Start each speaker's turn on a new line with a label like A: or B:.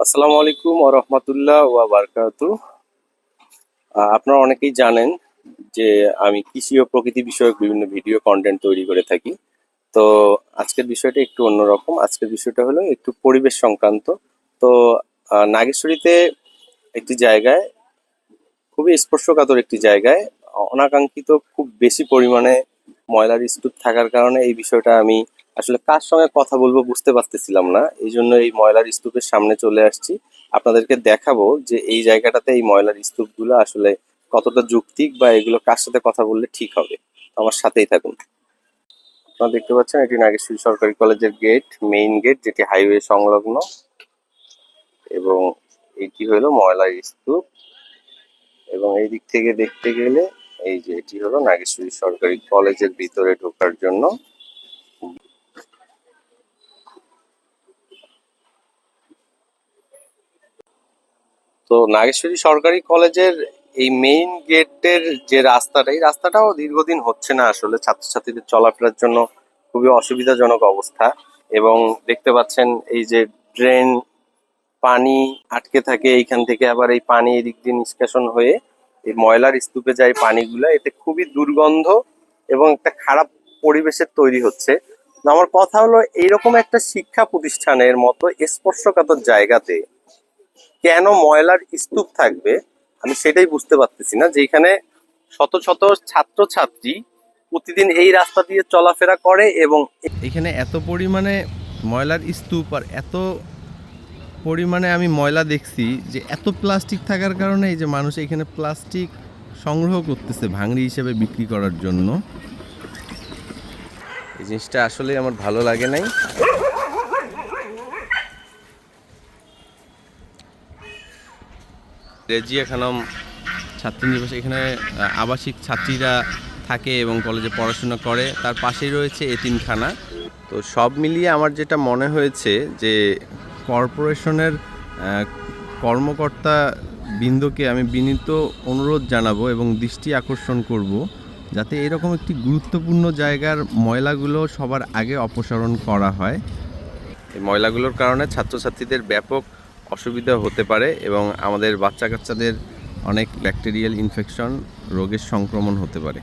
A: আসসালামু আলাইকুম ওয়া রাহমাতুল্লাহ ওয়া বারাকাতুহু। আপনারা অনেকেই জানেন যে আমি কৃষি ও প্রকৃতি বিষয়ক বিভিন্ন ভিডিও কন্টেন্ট তৈরি করে থাকি। তো আজকের বিষয়টা একটু অন্যরকম। আজকের বিষয়টা হলো একটু পরিবেশ সংক্রান্ত। তো নাগেশ্বরীতে একটি জায়গায়, খুবই স্পর্শকাতর একটি জায়গায় অনাকাঙ্ক্ষিত খুব বেশি পরিমাণে ময়লার স্তূপ থাকার কারণে এই বিষয়টা আমি আসলে কার সঙ্গে কথা বলবো বুঝতে পারতেছিলাম না। এই জন্য এই ময়লার স্তূপের সামনে চলে আসছি। আপনাদেরকে দেখাবো যে এই জায়গাটাতে এই ময়লার স্তূপগুলো আসলে কতটা যৌক্তিক বা এগুলো কার সাথে কথা বললে ঠিক হবে। আমার সাথেই থাকুন। আপনারা দেখতে পাচ্ছেন এটি নাগেশ্বরী সরকারি কলেজের গেট, মেইন গেট, যেটি হাইওয়ে সংলগ্ন, এবং এটি হলো ময়লার স্তূপ। এবং এই দিক থেকে দেখতে গেলে এই যে এটি হলো নাগেশ্বরী সরকারি কলেজের ভিতরে ঢোকার জন্য। তো নাগেশ্বরী সরকারি কলেজের এই মেইন গেটের যে রাস্তাটা, এই রাস্তাটাও দীর্ঘদিন হচ্ছে না, আসলে ছাত্রছাত্রীদের চলাফেরার জন্য খুবই অসুবিধাজনক অবস্থা। এবং দেখতে পাচ্ছেন এই যে ড্রেন, পানি আটকে থাকে এইখান থেকে, আবার এই পানি এদিক দিয়ে নিষ্কাশন হয়ে এই ময়লার স্তূপে যায় পানিগুলা, এতে খুবই দুর্গন্ধ এবং একটা খারাপ পরিবেশের তৈরি হচ্ছে। তো আমার কথা হলো, এইরকম একটা শিক্ষা প্রতিষ্ঠানের মতো স্পর্শকাতর জায়গাতে কেন ময়লার স্তূপ থাকবে, আমি সেটাই বুঝতে পারতেছি না। যেখানে শত শত ছাত্রছাত্রী প্রতিদিন এই রাস্তা দিয়ে চলাফেরা করে এবং
B: এখানে এত পরিমাণে ময়লার স্তূপ আর এত পরিমাণে আমি ময়লা দেখছি যে এত প্লাস্টিক থাকার কারণে এই যে মানুষ এখানে প্লাস্টিক সংগ্রহ করতেছে ভাঙড়ি হিসেবে বিক্রি করার জন্য। এই জিনিসটা আসলে আমার ভালো লাগে নাই। রেজিয়া খানম ছাত্রীনিবাস, এখানে আবাসিক ছাত্রীরা থাকে এবং কলেজে পড়াশোনা করে। তার পাশেই রয়েছে এতিমখানা। তো সব মিলিয়ে আমার যেটা মনে হয়েছে যে কর্পোরেশনের কর্মকর্তা বৃন্দকে আমি বিনীত অনুরোধ জানাবো এবং দৃষ্টি আকর্ষণ করব যাতে এরকম একটি গুরুত্বপূর্ণ জায়গার ময়লাগুলো সবার আগে অপসারণ করা হয়। এই ময়লাগুলোর কারণে ছাত্রছাত্রীদের ব্যাপক অসুবিধা হতে পারে এবং আমাদের বাচ্চা কাচ্চাদের অনেক ব্যাকটেরিয়াল ইনফেকশন, রোগের সংক্রমণ হতে পারে।